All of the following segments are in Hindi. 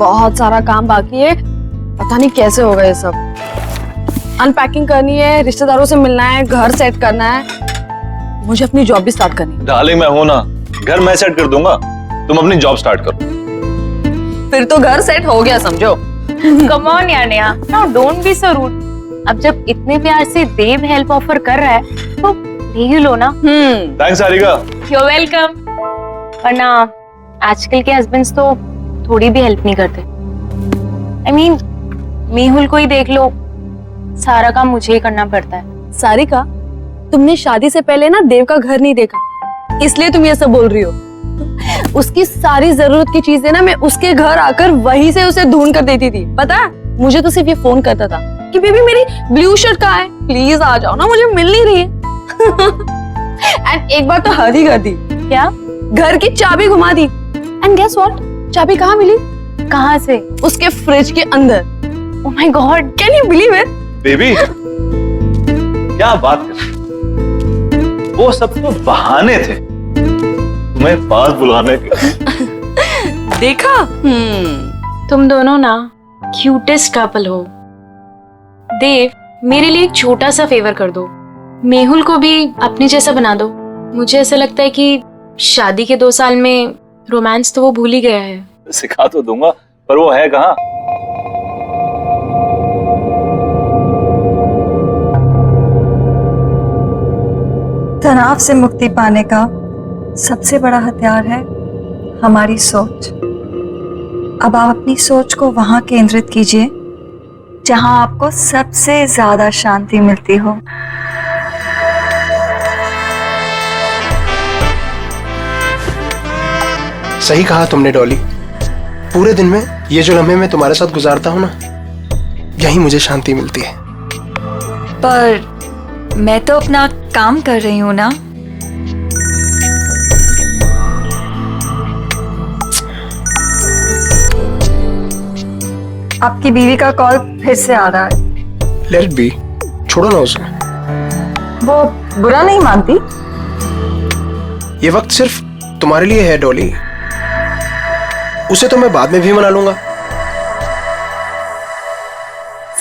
बहुत सारा काम बाकी है, पता नहीं कैसे होगा ये सब। अनपैकिंग करनी है, रिश्तेदारों से मिलना है, घर सेट करना है, मुझे अपनी जॉब भी स्टार्ट करनी है। डार्लिंग मैं हूं ना, घर मैं सेट कर दूंगा, तुम अपनी जॉब स्टार्ट करो। फिर तो घर सेट हो गया समझो। कम ऑन यार Neha, now don't be so rude. अब जब इतने प्यार से देव हेल्प ऑफर कर रहा है तो ले ही लो ना। थैंक्स सारिका। You're welcome। वरना आजकल के हस्बैंड्स तो थोड़ी भी हेल्प नहीं करते। I mean, मेहुल को ही देख लो, सारा काम मुझे ही करना पड़ता है। सारिका, तुमने शादी से पहले ना देव का घर नहीं देखा, इसलिए तुम ये सब बोल रही हो। उसकी सारी जरूरत की चीजें ना मैं उसके घर आकर वहीं से उसे ढूंढ कर देती थी। पता है, मुझे तो सिर्फ ये फोन करता था कि बेबी मेरी ब्लू शर्ट कहाँ है, प्लीज आ जाओ ना, मुझे मिल नहीं रही है। एंड एक बार तो हद ही कर दी। क्या? घर की चाबी घुमा दी। एंड गेस व्हाट, चाबी कहाँ मिली? कहाँ से? उसके फ्रिज के अंदर। Oh my God, can you believe it? Baby क्या बात कर, वो सब तो बहाने थे तुम्हें पास बुलाने के। देखा? तुम दोनों ना क्यूटेस्ट कपल हो। देव, मेरे लिए एक छोटा सा फेवर कर दो, मेहुल को भी अपनी जैसा बना दो। मुझे ऐसा लगता है कि शादी के 2 साल में रोमांस तो वो भूल ही गया है। सिखा तो दूंगा, पर वो है कहाँ? तनाव से मुक्ति पाने का सबसे बड़ा हथियार है हमारी सोच। अब आप अपनी सोच को वहां केंद्रित कीजिए जहां आपको सबसे ज्यादा शांति मिलती हो। सही कहा तुमने डॉली, पूरे दिन में ये जो लम्हे मैं तुम्हारे साथ गुजारता हूँ ना, यही मुझे शांति मिलती है। पर मैं तो अपना काम कर रही हूँ ना। आपकी बीवी का कॉल फिर से आ रहा है। लेट इट बी, छोड़ो ना उसे। वो बुरा नहीं मानती। ये वक्त सिर्फ तुम्हारे लिए है डॉली, उसे तो मैं बाद में भी मना लूंगा।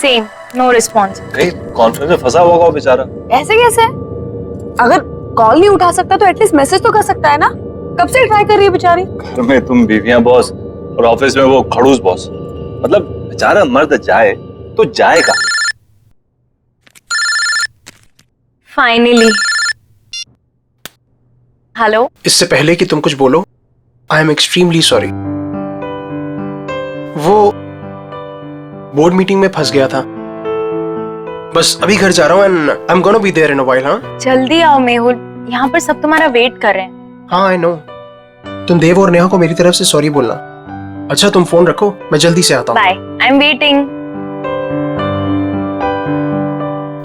Same, no response. कहीं कॉन्फ्रेंस में फंसा होगा वो बेचारा। ऐसे कैसे? अगर कॉल नहीं उठा सकता तो एटलीस्ट मैसेज तो कर सकता है ना। कब से ट्राई कर रही है बेचारी। घर में तुम बीवियां बॉस और ऑफिस में वो खड़ूस बॉस, मतलब बेचारा मर्द जाए तो जाएगा। फाइनली। हेलो। इससे पहले कि तुम कुछ बोलो, आई एम एक्सट्रीमली सॉरी। वो बोर्ड मीटिंग में फंस गया था, बस अभी घर जा रहा हूँ and I am gonna be there in a while. हाँ जल्दी आओ मेहुल, यहाँ पर सब तुम्हारा वेट कर रहे हैं। हाँ आई नो। तुम देव और नेहा को मेरी तरफ से सॉरी बोलना। अच्छा तुम फोन रखो, मैं जल्दी से आता हूँ। Bye, I am waiting.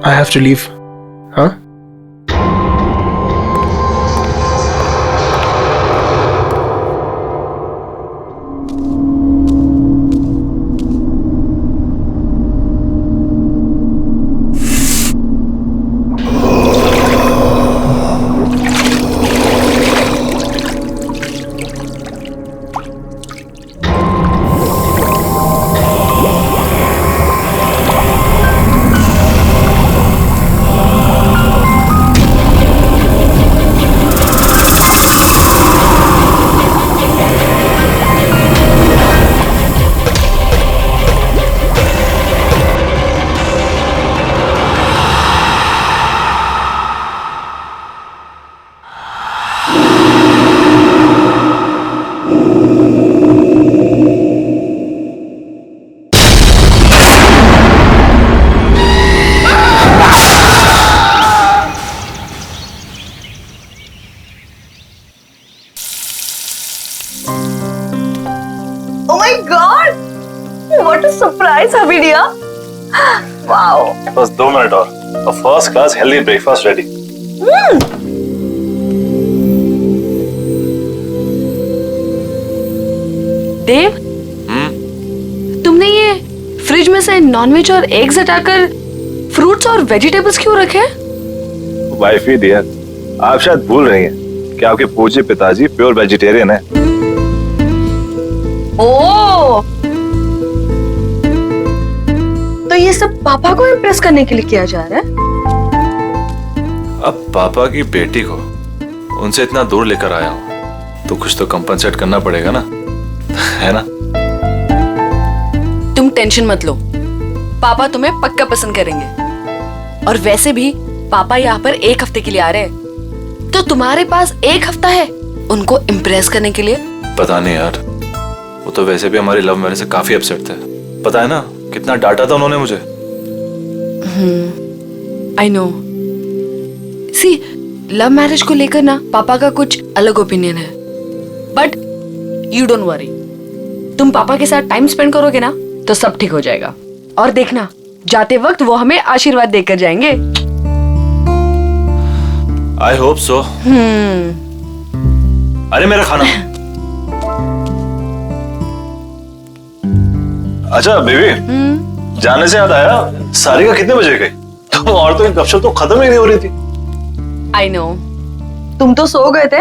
I have to leave. हाँ Oh my God! What a surprise, Habidia! Wow! बस 2 मिनट और first class healthy breakfast ready. Dev, तुमने ये फ्रिज में से नॉनवेज और एग्स हटाकर फ्रूट्स और वेजिटेबल्स क्यों रखे? वाइफ ही डियर, आप शायद भूल रही हैं कि आपके पूज्य पिताजी प्योर वेजिटेरियन है। ओह, ये सब पापा को इम्प्रेस करने के लिए किया जा रहा है? अब पापा की बेटी को उनसे इतना दूर लेकर आया हूं तो कुछ तो कंपनसेट करना पड़ेगा ना, है ना? तुम टेंशन मत लो, पापा तुम्हें पक्का पसंद करेंगे। और वैसे भी पापा यहाँ पर 1 हफ्ते के लिए आ रहे हैं, तो तुम्हारे पास 1 हफ्ता है उनको इम्प्रेस करने के लिए। पता नहीं यार, वो तो वैसे भी हमारी लव मैरिज से काफी अपसेट थे। पता है ना कितना डांटा था उन्होंने मुझे। I know. See, love marriage को लेकर ना पापा का कुछ अलग ओपिनियन है, बट यू डोंट वरी। तुम पापा के साथ टाइम स्पेंड करोगे ना तो सब ठीक हो जाएगा। और देखना, जाते वक्त वो हमें आशीर्वाद देकर जाएंगे। I hope so. अरे मेरा खाना। अच्छा बेबी, जाने से याद आया, सारिका कितने बजे गई? तुम औरतों की गपशप तो खत्म ही नहीं हो रही थी। आई नो, तुम तो सो गए थे,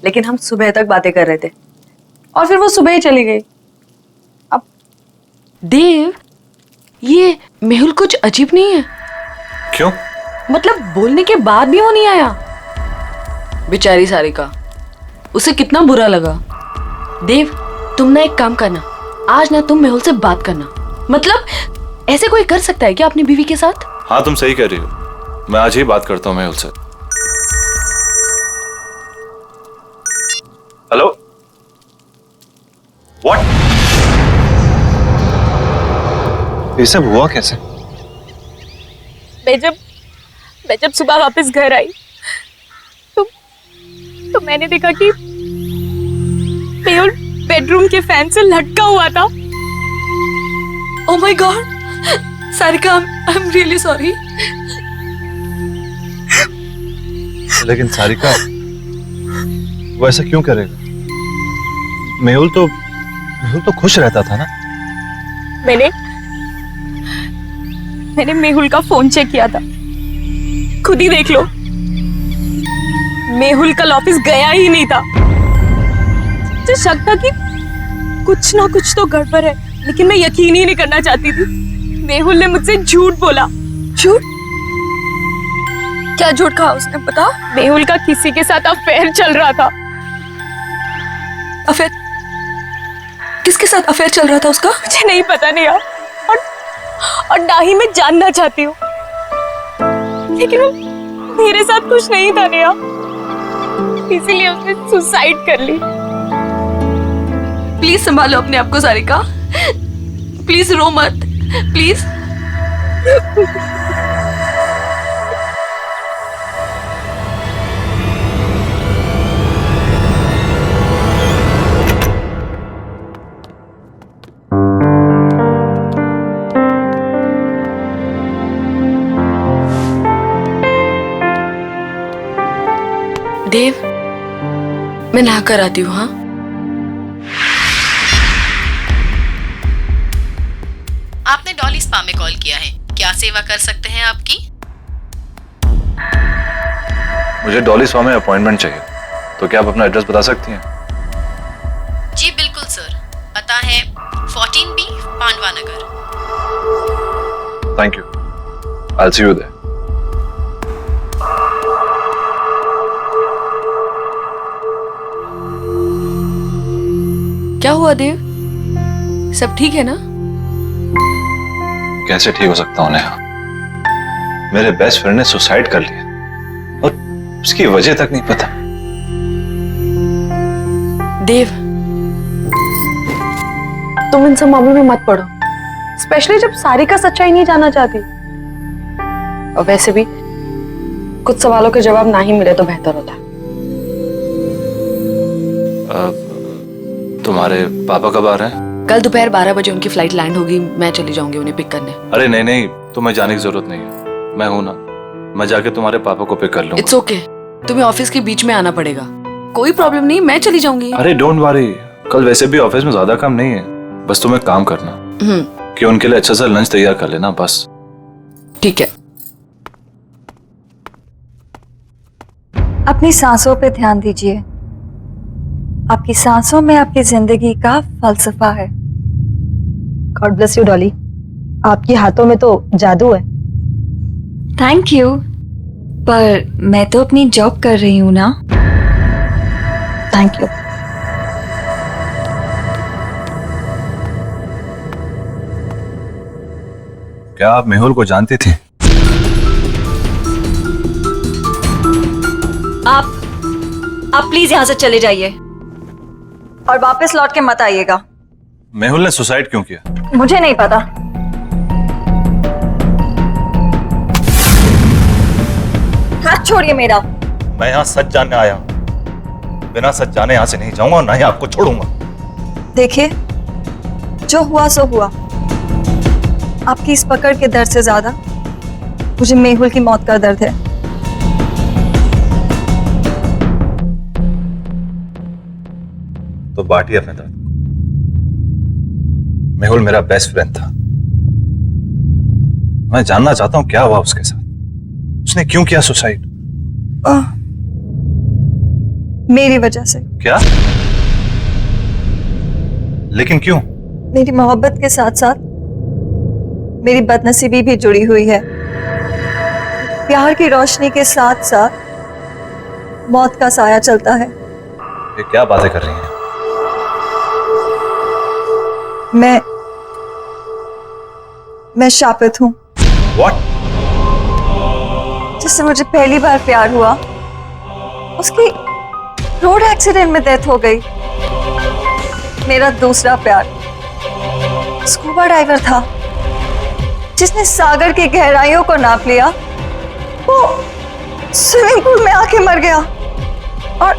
लेकिन हम सुबह तक बातें कर रहे थे और फिर वो सुबह ही चली गई। अब देव, ये मेहुल कुछ अजीब नहीं है? क्यों? मतलब बोलने के बाद भी वो नहीं आया। बेचारी सारिका, उसे कितना बुरा लगा। देव, तुम ना एक काम करना, आज ना तुम मेहुल से बात करना। मतलब ऐसे कोई कर सकता है क्या अपनी बीवी के साथ? हाँ तुम सही कह रही हो, मैं आज ही बात करता हूँ मेहुल से। Hello, what? ये सब हुआ कैसे? मैं जब सुबह वापस घर आई तो मैंने देखा कि मेहुल बेडरूम के फैन से लटका हुआ था। Oh my God, Sarika, I am really sorry. लेकिन सारिका, वो ऐसा क्यों करेगा? मेहुल तो खुश रहता था ना। मैंने मेहुल का फोन चेक किया था, खुद ही देख लो। मेहुल कल ऑफिस गया ही नहीं था। मुझे शक था कि कुछ ना कुछ तो गड़बड़ है, लेकिन मैं यकीन ही नहीं करना चाहती थी। मेहुल ने मुझसे झूठ बोला। झूठ? क्या झूठ कहा उसने, बता। मेहुल का किसी के साथ अफेयर चल रहा था। अफेयर? किसके साथ अफेयर चल रहा था उसका? मुझे नहीं पता नहीं यार, और ना ही मैं जानना चाहती हूँ, लेकिन वो मेरे साथ कुछ नहीं था नेहा, इसीलिए उसने सुसाइड कर ली। प्लीज संभालो अपने आप को सारिका, प्लीज रो मत, प्लीज। देव, मैं नहा कर आती हूँ। हाँ, आपने डॉली स्पा में कॉल किया है, क्या सेवा कर सकते हैं आपकी? मुझे डॉली स्पा में अपॉइंटमेंट चाहिए, तो क्या आप अपना एड्रेस बता सकती हैं? जी बिल्कुल सर, पता है 14B Pandava Nagar. Thank you, I will see you there. क्या हुआ देव, सब ठीक है ना? कैसे ठीक हो सकता हूँ नेहा? मेरे बेस्ट फ्रेंड ने सुसाइड कर लिया और उसकी वजह तक नहीं पता। देव, तुम इन सब मामलों में मत पड़ो, स्पेशली जब सारिका सच्चाई नहीं जानना चाहती। और वैसे भी कुछ सवालों के जवाब ना ही मिले तो बेहतर होता। तुम्हारे पापा कब आ रहे हैं? कल दोपहर 12 बजे उनकी फ्लाइट लैंड होगी, मैं चली जाऊंगी उन्हें पिक करने। अरे नहीं नहीं, तुम्हें जाने की जरूरत नहीं है, मैं हूं ना, मैं जाके तुम्हारे पापा को पिक कर लूंगा। इट्स ओके, तुम्हें ऑफिस के बीच में आना पड़ेगा, कोई प्रॉब्लम नहीं, मैं चली जाऊंगी। अरे डोंट वरी, कल वैसे भी ऑफिस में ज्यादा काम नहीं है, बस तुम्हें काम करना कि उनके लिए अच्छा सा लंच तैयार कर लेना, बस। ठीक है। अपनी सांसों पे ध्यान दीजिए, आपकी सांसों में आपकी जिंदगी का फलसफा है। God bless you Dolly. आपके हाथों में तो जादू है। थैंक यू, पर मैं तो अपनी जॉब कर रही हूँ ना। Thank you. क्या आप मेहुल को जानती थी? आप प्लीज यहाँ से चले जाइए और वापस लौट के मत आइएगा। मेहुल ने सुसाइड क्यों किया? मुझे नहीं पता। हाथ छोड़िए मेरा। मैं यहाँ सच जानने आया हूँ, बिना सच जाने यहाँ से नहीं जाऊंगा और ना ही आपको छोड़ूंगा। देखिए, जो हुआ सो हुआ। आपकी इस पकड़ के दर्द से ज्यादा मुझे मेहुल की मौत का दर्द है। तो बांटिए अपने दर्द। मेहुल मेरा बेस्ट फ्रेंड था। मैं जानना चाहता हूं क्या हुआ उसके साथ। उसने क्यों किया सुसाइड? मेरी वजह से। क्या? लेकिन क्यों? मेरी मोहब्बत के साथ साथ मेरी बदनसीबी भी जुड़ी हुई है। प्यार की रोशनी के साथ साथ मौत का साया चलता है। ये क्या बातें कर रही हैं? मैं शापित हूं। What? जिससे मुझे पहली बार प्यार हुआ, उसकी रोड एक्सीडेंट में डेथ हो गई। मेरा दूसरा प्यार स्कूबा डाइवर था, जिसने सागर की गहराइयों को नाप लिया। वो स्विमिंग पूल में आके मर गया। और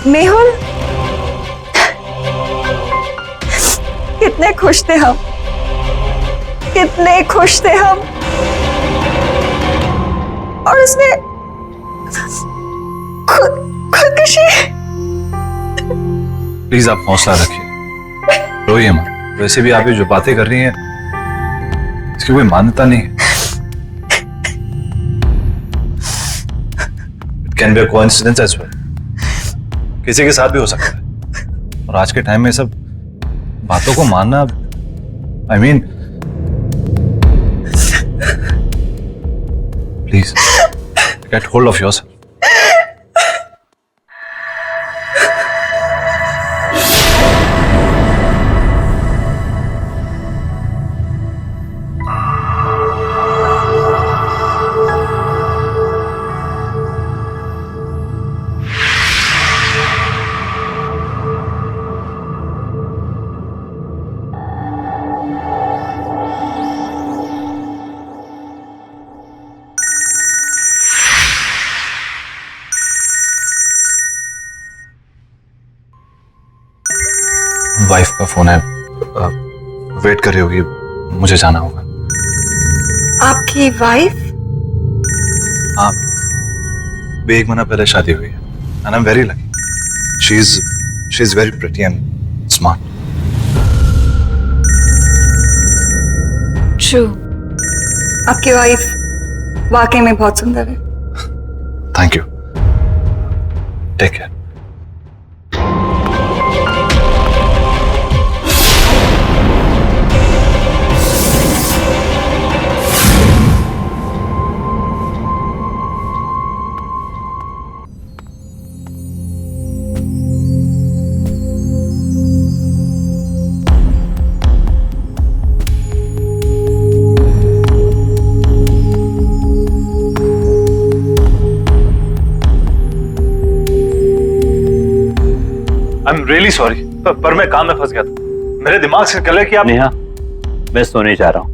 मेहुल, कितने खुश थे हम, कितने खुश थे हम। और उसने खुदकुशी। प्लीज आप हौसला रखिए, रोइए मत। वैसे भी आप ये जो बातें कर रही हैं इसकी कोई मान्यता नहीं है। It can be a coincidence as well. किसी के साथ भी हो सकता है। और आज के टाइम में सब बातों को मानना, I mean, please get hold of yourself. Wife का फोन है, वेट कर रही होगी, मुझे जाना होगा। आपकी वाइफ? हाँ, भी 1 महीना पहले शादी हुई है। And I am very lucky. She is very pretty and smart. True, आपकी वाइफ वाकई में बहुत सुंदर है। Thank you, take care. I am really sorry, पर मैं काम में फंस गया था। मेरे दिमाग से निकल कि आप। नेहा, मैं सोने जा रहा हूं।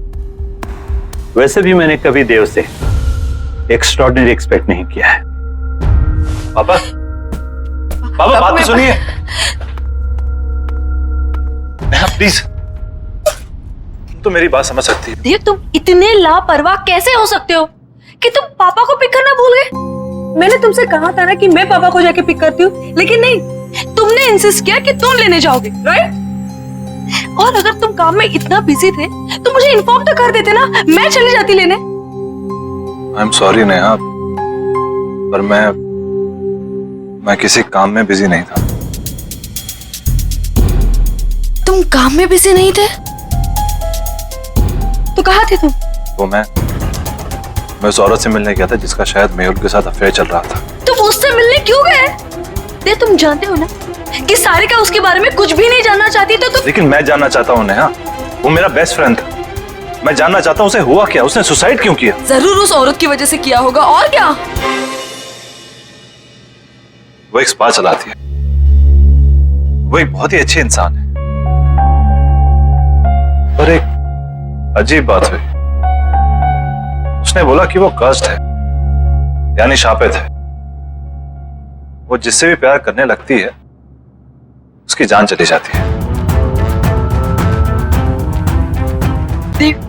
वैसे भी मैंने कभी देव से एक्स्ट्रॉर्डिनरी एक्सपेक्ट नहीं किया है। पापा, पापा बात तो सुनिए। नेहा प्लीज, तुम तो मेरी बात समझ सकती है। देव, तुम इतने लापरवाह कैसे हो सकते हो कि तुम पापा को पिक करना भूल गए? मैंने तुमसे कहा था ना कि मैं पापा को जाके पिक करती हूँ, लेकिन नहीं, तुमने इंसिस्ट किया कि तुम लेने जाओगे, राइट? और अगर तुम काम में इतना बिजी थे तो मुझे इन्फॉर्म तो कर देते ना, मैं चली जाती लेने। आई एम सॉरी नेहा, पर मैं किसी काम में बिजी नहीं था। तुम काम में बिजी नहीं थे? तो कहाँ थे तुम? वो मैं उस औरत से मिलने गया था जिसका शायद मेहुल के साथ अफेयर चल रहा था। तुम उससे मिलने क्यों गए? देव, तुम जानते हो ना कि सारिका उसके बारे में कुछ भी नहीं जानना चाहती, तो तुम। लेकिन मैं जानना चाहता हूँ नेहा, वो मेरा बेस्ट फ्रेंड था। मैं जानना चाहता हूँ उसे हुआ क्या, उसने सुसाइड क्यों किया? जरूर उस औरत की वजह से किया होगा, और क्या? वो एक स्पा चलाती है, वो एक बहुत ही अच्छी इंसान है, पर एक अजीब बात हुई। उसने बोला कि वो कर्स्ड है, यानी शापित है। वो जिससे भी प्यार करने लगती है उसकी जान चली जाती है। देव,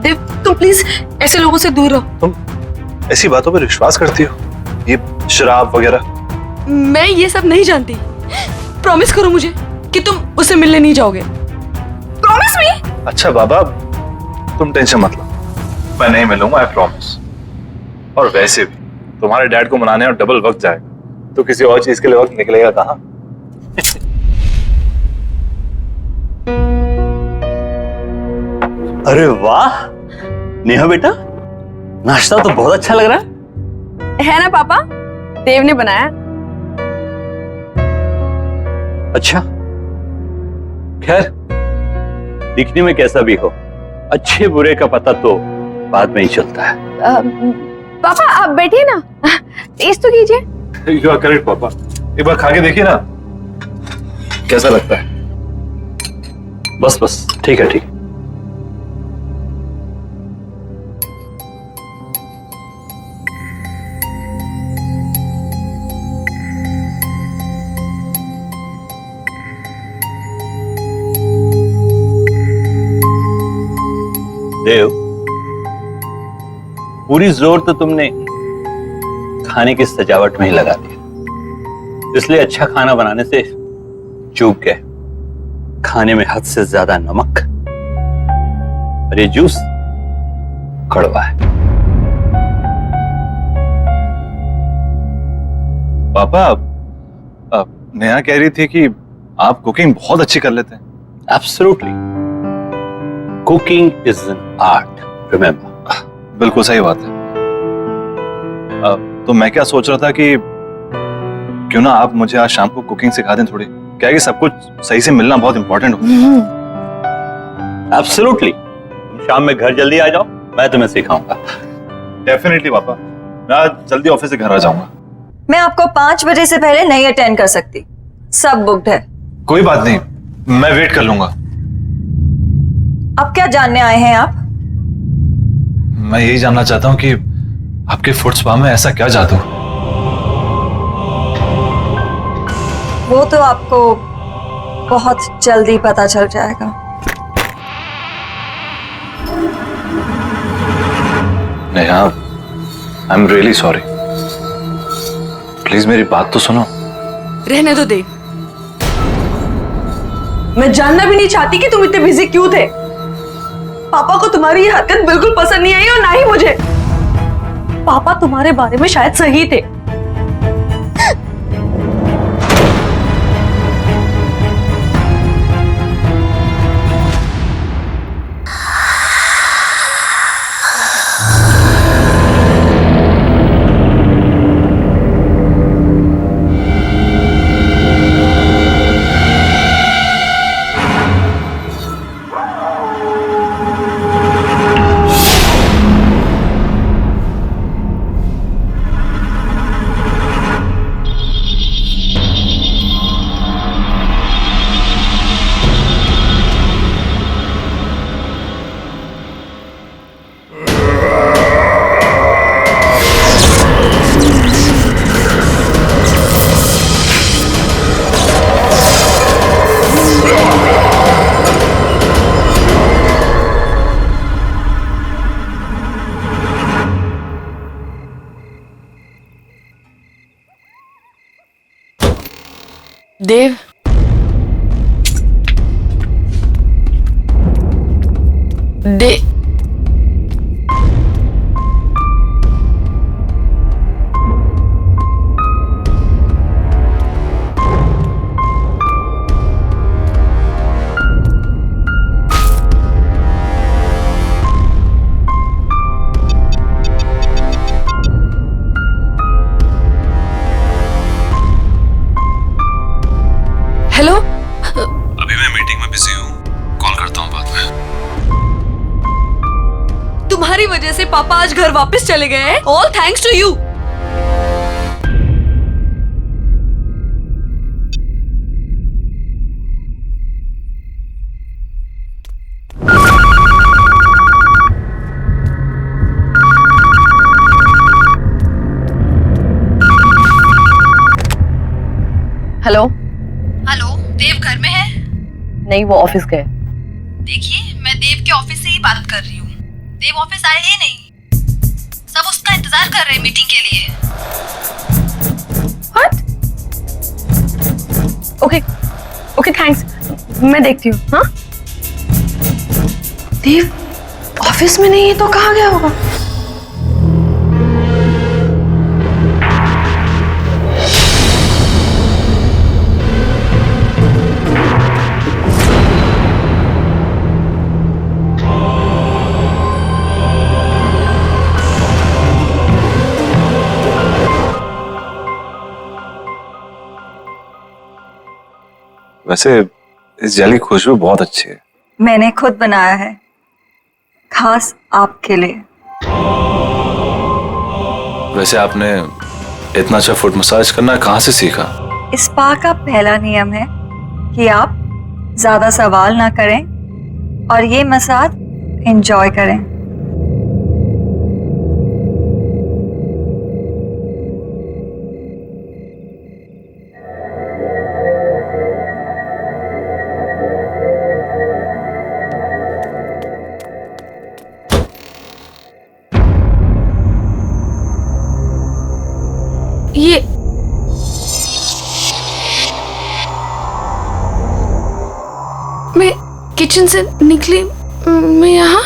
देव, तुम प्लीज ऐसे लोगों से दूर रहो। तुम ऐसी बातों पर विश्वास करती हो, ये शराब वगैरह? मैं ये सब नहीं जानती। प्रॉमिस करो मुझे कि तुम उससे मिलने नहीं जाओगे। Promise me. अच्छा बाबा, तुम टेंशन मत लो, मैं नहीं मिलूंगा, आई प्रॉमिस। और वैसे भी तुम्हारे डैड को मनाने और डबल वक्त जाएगा, तो किसी और चीज के लिए वक्त निकलेगा कहाँ? अरे वाह नेहा बेटा, नाश्ता तो बहुत अच्छा लग रहा है ना पापा? देव ने बनाया। अच्छा, खैर दिखने में कैसा भी हो, अच्छे बुरे का पता तो बाद में ही चलता है। पापा आप बैठिए ना, टेस्ट तो कीजिए। यू आर करेक्ट पापा, एक बार खा के देखिए ना कैसा लगता है। बस बस, ठीक है ठीक है। देव, पूरी जोर तो तुमने खाने की सजावट में ही लगा दिया, इसलिए अच्छा खाना बनाने से चूक गए। खाने में हद से ज्यादा नमक और ये जूस कड़वा है। पापा, नेहा कह रही थी कि आप कुकिंग बहुत अच्छी कर लेते हैं। Absolutely, cooking is an art, remember. बिल्कुल सही बात है। तो मैं क्या सोच रहा था कि क्यों ना आप मुझे आज शाम को कुकिंग सिखा दें थोड़ी, क्या है कि सब कुछ सही से मिलना बहुत इंपॉर्टेंट होता है। एब्सोल्युटली, तुम शाम में घर जल्दी आ जाओ, मैं तुम्हें सिखाऊंगा। डेफिनेटली पापा, मैं आज जल्दी ऑफिस से घर आ जाऊंगा। मैं आपको 5 बजे से पहले नहीं अटेंड कर सकती, सब बुक्ड है। कोई बात नहीं, मैं वेट कर लूंगा। अब क्या जानने आए हैं आप? मैं यही जानना चाहता हूँ कि आपके फुट स्पा में ऐसा क्या जादू? वो तो आपको बहुत जल्दी पता चल जाएगा। नेहा, आई एम रियली सॉरी, प्लीज मेरी बात तो सुनो। रहने दो देव, मैं जानना भी नहीं चाहती कि तुम इतने बिजी क्यों थे। पापा को तुम्हारी ये हरकत बिल्कुल पसंद नहीं आई और ना ही मुझे। पापा तुम्हारे बारे में शायद सही थे। देव, आप आज घर वापस चले गए हैं, all thanks to you. Hello. Hello, Dev घर में है? नहीं, वो ऑफिस गए। देखिए, मैं देव के ऑफिस से ही बात कर रही हूँ। देव ऑफिस आए ही नहीं। सब उसका इंतजार कर रहे हैं मीटिंग के लिए। व्हाट? ओके ओके, थैंक्स, मैं देखती हूँ। हाँ, देव ऑफिस में नहीं है तो कहाँ गया होगा? वैसे इस जेली की खुशबू बहुत अच्छी है। मैंने खुद बनाया है, खास आपके लिए। वैसे आपने इतना अच्छा फुट मसाज करना कहाँ से सीखा? इस स्पा का पहला नियम है कि आप ज्यादा सवाल ना करें और ये मसाज एंजॉय करें। ये मैं किचन से निकली, मैं यहाँ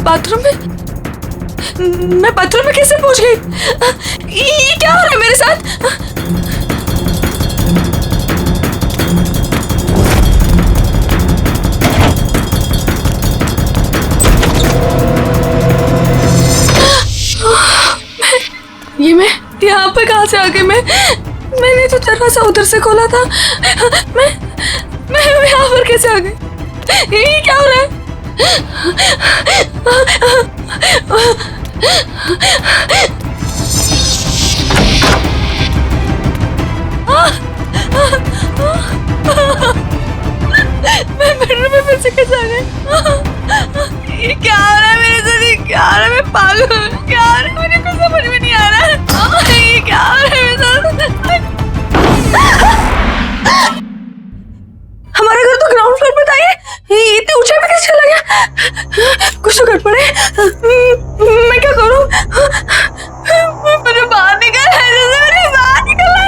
बाथरूम में, मैं बाथरूम में कैसे पहुंच गई? ये क्या हो रहा है मेरे साथ? ये मैं यहाँ पे कहाँ से आ गई? मैंने तो दरवाजा उधर से खोला था। मैं यहाँ पर कैसे आ गई? ये क्या हो रहा है? मैं बेडरूम में फिर से कैसे आ गई? ये क्या हो रहा है मेरे साथ? ये क्या हो रहा है? मैं पागल हूँ। क्या हो रहा है? मुझे कुछ समझ में नहीं आ रहा है। ये क्या हो रहा है मेरे साथ? हमारा घर तो ग्राउंड फ्लोर पे था। ये इतने ऊंचाई पे कैसे चला गया? कुछ तो गड़बड़ है। मैं क्या करूँ? मुझे बाहर निकलना है, जैसे मुझे बाहर निकलना है।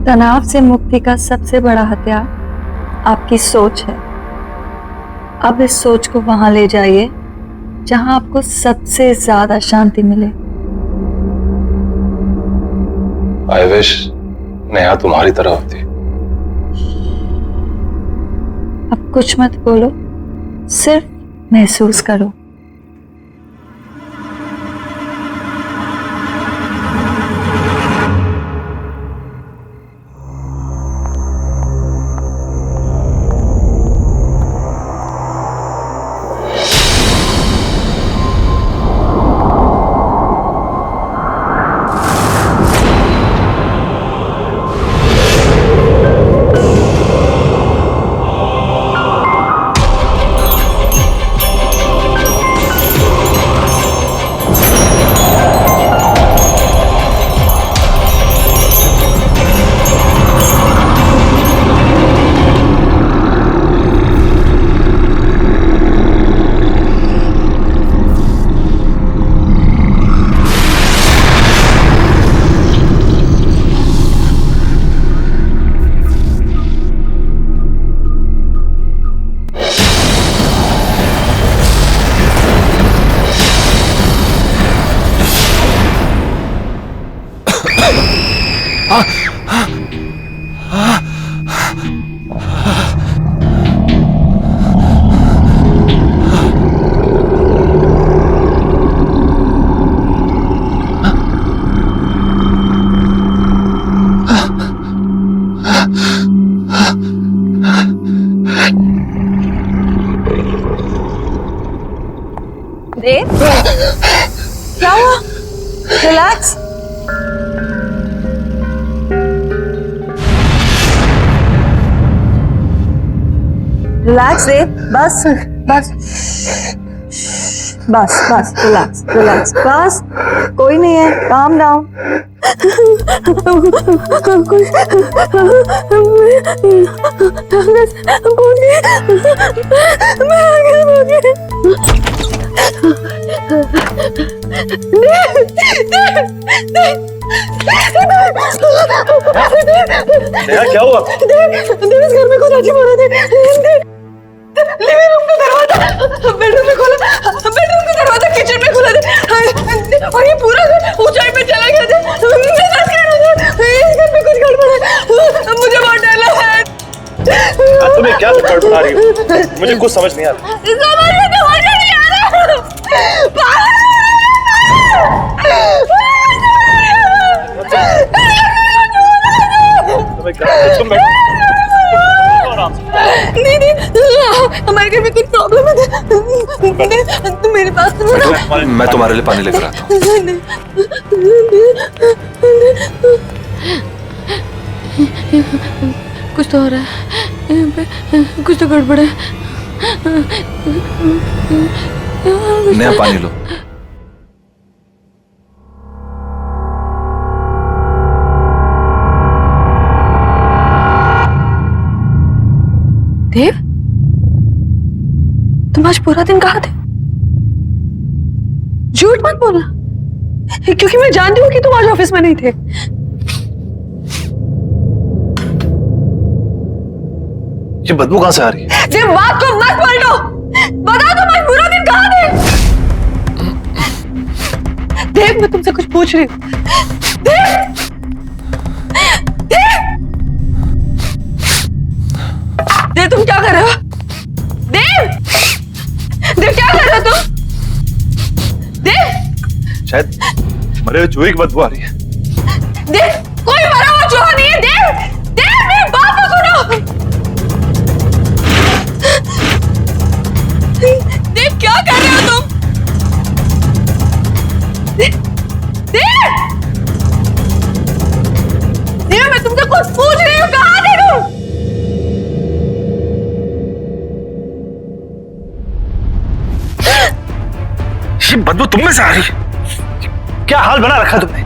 तनाव से मुक्ति का सबसे बड़ा हथियार आपकी सोच है। अब इस सोच को वहां ले जाइए जहां आपको सबसे ज्यादा शांति मिले। आई विश नेहा तुम्हारी तरह होती। अब कुछ मत बोलो, सिर्फ महसूस करो। देव, क्या हुआ? रिलैक्स। रिलैक्स देव, बस बस बस बस, रिलैक्स रिलैक्स, बस कोई नहीं है, काम डाउन। नेहा क्या हुआ? देव, इस घर में कुछ अजीब हो रहा है। लिविंग रूम का दरवाजा बेडरूम में खोला, बेडरूम का दरवाजा किचन में खुला था और ये पूरा घर ऊंचाई पे चला गया था। मैं सच कह रहा हूँ, इस घर में कुछ गड़बड़ है। मुझे बहुत डर लग रहा है। तुम्हें क्या गड़बड़ा रही हो? मुझे कुछ समझ नहीं आ रहा। समझ नहीं आ रहा। तुम बैठो आराम से। नहीं, हमारे घर में कुछ प्रॉब्लम है। तुम मेरे पास मैं तुम्हारे लिए पानी लेकर आता हूँ। कुछ तो हो रहा है यहाँ पे, कुछ तो गड़बड़ है। नया पानी लो। देव, तुम आज पूरा दिन कहाँ थे? झूठ मत बोलना, क्योंकि मैं जानती हूँ कि तुम आज ऑफिस में नहीं थे। ये बदबू कहाँ से आ रही है? देव, बात को मत पलटो, बताओ तुम आज पूरा दिन कहाँ थे? देव, मैं तुमसे कुछ पूछ रही हूँ। देव, देव, तुम क्या कर रहे हो? देव, देव क्या कर रहे हो तुम? देव, शायद मरे हुए चूहे की बदबू आ रही है। देव, कोई मरा हुआ चूहा नहीं है। देव, देव, मेरी बात तो सुनो। देव, क्या कर रहे हो तुम? देव, देव, देव, मैं तुमसे कुछ पूछ रही हूँ, कहाँ थे तुम? ये बदबू तुम में से आ रही है। क्या हाल बना रखा तुमने?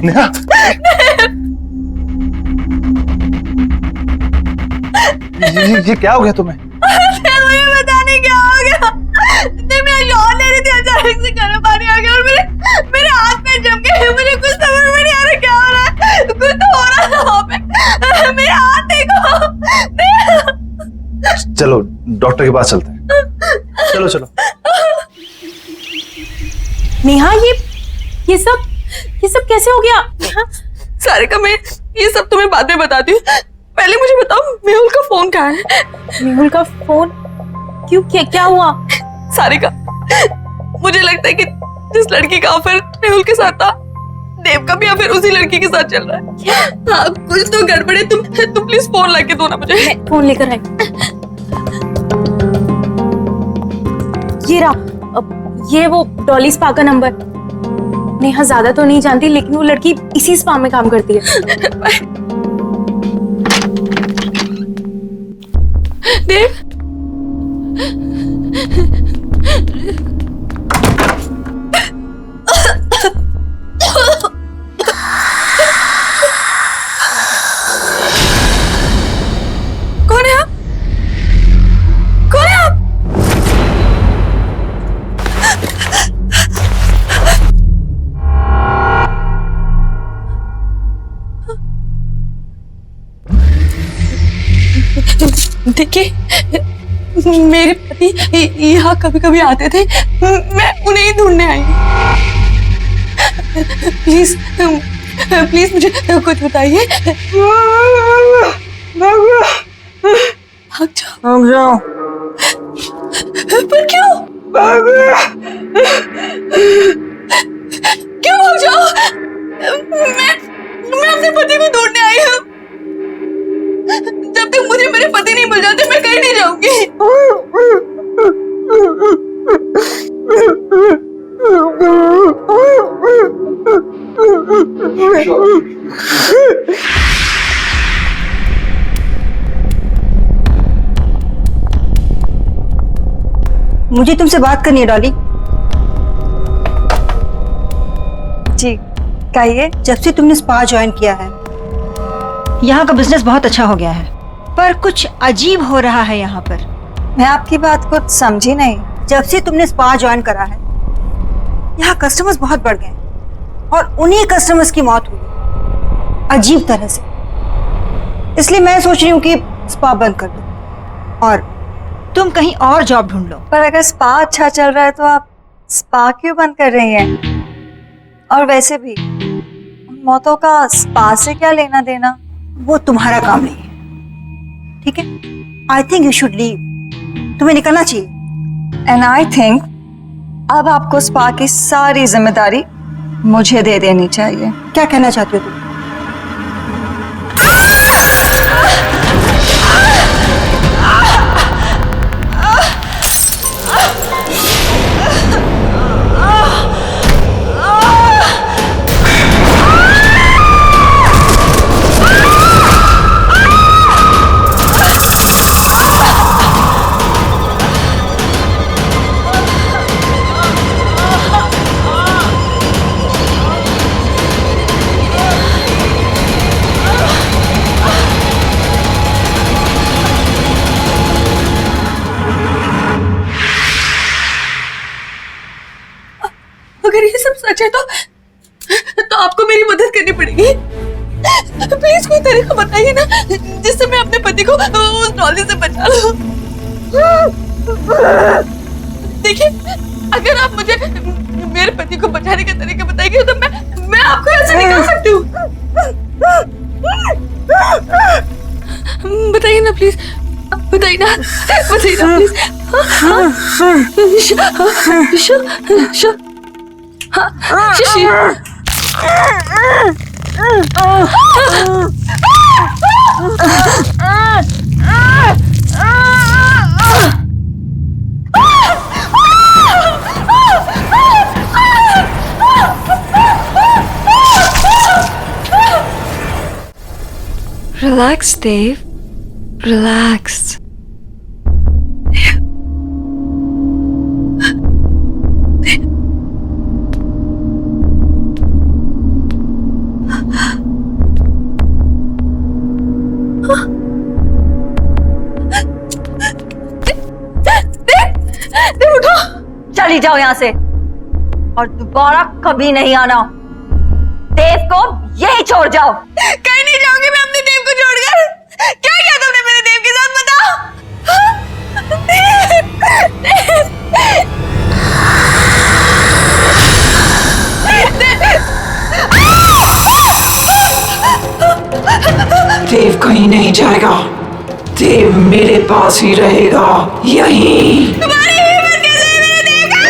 नेहा, ये क्या हो गया तुम्हें? मुझे पता नहीं क्या हो गया। मैं शॉट ले रही थी, अचानक से गर्म पानी आ गया और मेरे हाथ पे जम गए। मुझे कुछ समझ में नहीं आ रहा क्या हो रहा है। कुछ तो हो रहा है वहाँ पे। मेरे हाथ देखो। चलो डॉक्टर के पास चलते हैं। चलो चलो। नेहा, ये सब कैसे हो गया? सारिका, मैं ये सब तुम्हें बाद में बताती हूँ, पहले मुझे बताओ मेहुल का फोन कहाँ है? मेहुल का फोन? क्यों, क्या हुआ? सारिका, मुझे लगता है कि जिस लड़की का अफेयर मेहुल के साथ था, देव का भी अफेयर उसी लड़की के साथ चल रहा है। हाँ, कुछ तो गड़बड़ है। तुम प्लीज फोन लाके दो ना मुझे। मैं फोन लेकर आई। ये रहा, ये वो डॉली स्पा का नंबर। नेहा ज्यादा तो नहीं जानती, लेकिन वो लड़की इसी स्पा में काम करती है। देव, कौन है आप? कौन है आप? देखिए, मेरे पति यहाँ कभी कभी आते थे, मैं उन्हें ही ढूंढने आई हूँ। प्लीज प्लीज मुझे कुछ बताइए। भाग जाओ। पर क्यों? क्यों भाग जाओ? मैं अपने पति को ढूंढने आई हूँ। जब तक मुझे मेरे पति नहीं मिल जाते, मैं कहीं नहीं जाऊंगी। मुझे तुमसे बात करनी है डॉली। जी कहिए। जब से तुमने स्पा ज्वाइन किया है, यहाँ का बिजनेस बहुत अच्छा हो गया है, पर कुछ अजीब हो रहा है यहाँ पर। मैं आपकी बात कुछ समझी नहीं। जब से तुमने स्पा ज्वाइन करा है, यहाँ कस्टमर्स बहुत बढ़ गए और उन्हीं कस्टमर्स की मौत हुई अजीब तरह से। इसलिए मैं सोच रही हूँ कि स्पा बंद कर दो और तुम कहीं और जॉब ढूंढ लो। पर अगर स्पा अच्छा चल रहा है तो आप स्पा क्यों बंद कर रही हैं? और वैसे भी मौतों का स्पा से क्या लेना देना? वो तुम्हारा काम नहीं है, ठीक है? I think you should leave. तुम्हें निकलना चाहिए। एंड आई थिंक अब आपको स्पा की सारी जिम्मेदारी मुझे दे देनी चाहिए। क्या कहना चाहती हो तुम? अगर ये सब सच है तो आपको मेरी मदद करनी पड़ेगी। प्लीज कोई तरीका बताइए ना, जिससे मैं अपने पति को उस डॉली से बचा लूं। देखिए, अगर आप मुझे मेरे पति को बचाने का तरीका बताएंगे तो मैं आपको यहाँ से निकाल सकती हूँ। बताइए ना प्लीज, बताइए ना प्लीज। शिशी। Relax, Dave. Relax. चली जाओ यहाँ से और दोबारा कभी नहीं आना। देव को यही छोड़ जाओ। कहीं नहीं जाऊंगी मैं अपने देव को छोड़कर। क्या किया तुमने मेरे देव के साथ, बताओ। देव कहीं नहीं जाएगा। देव मेरे पास ही रहेगा, यहीं। तुम्हारी हिम्मत कैसे है मेरे देव का?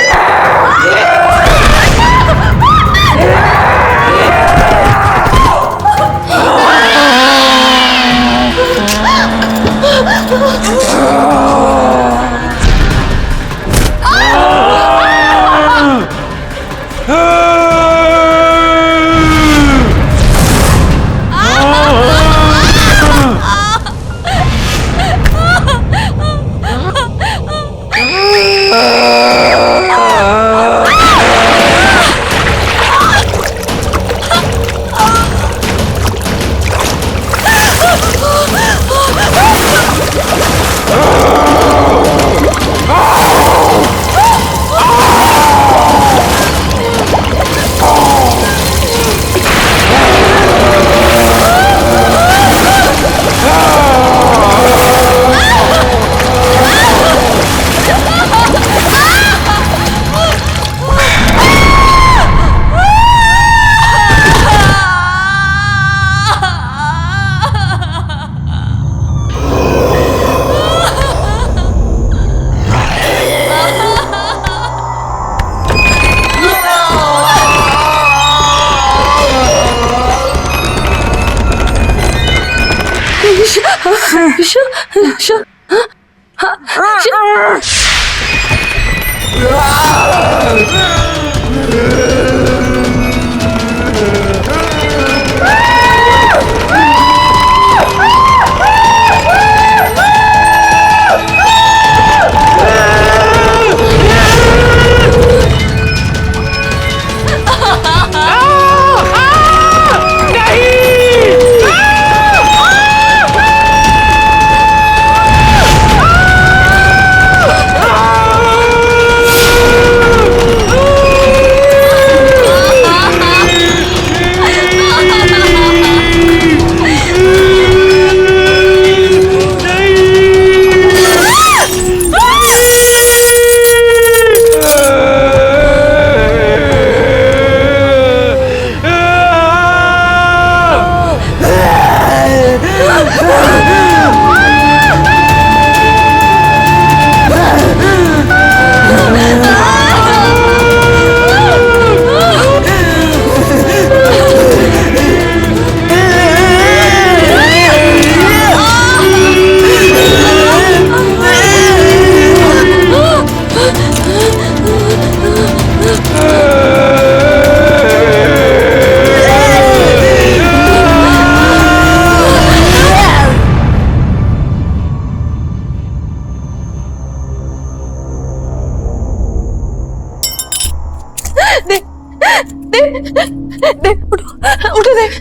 उठो देव,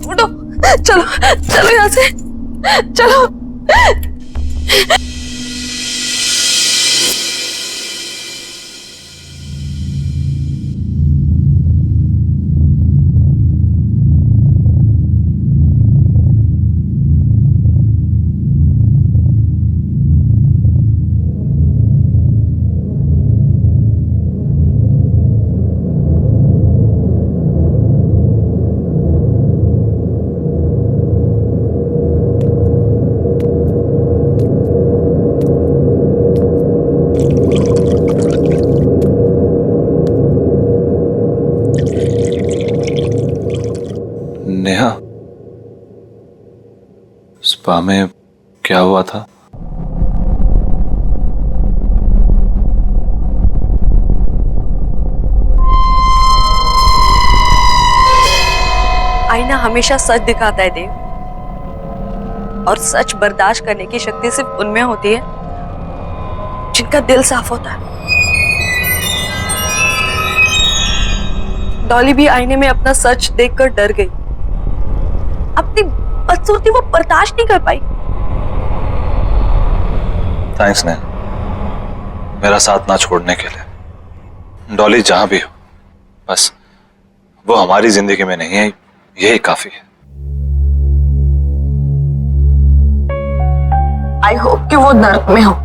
उठो, चलो चलो यहाँ से, चलो। नेहा, स्पा में क्या हुआ था? आईना हमेशा सच दिखाता है देव, और सच बर्दाश्त करने की शक्ति सिर्फ उनमें होती है जिनका दिल साफ होता है। डॉली भी आईने में अपना सच देखकर डर गई। अपनी बदसूरती वो बर्दाश्त नहीं कर पाई। थैंक्स नेहा, मेरा साथ ना छोड़ने के लिए। डॉली जहां भी हो, बस वो हमारी जिंदगी में नहीं है, यही काफी है। आई होप कि वो नर्क में हो।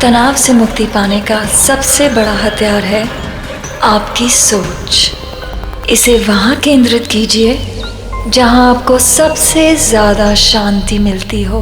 तनाव से मुक्ति पाने का सबसे बड़ा हथियार है आपकी सोच। इसे वहाँ केंद्रित कीजिए जहाँ आपको सबसे ज्यादा शांति मिलती हो।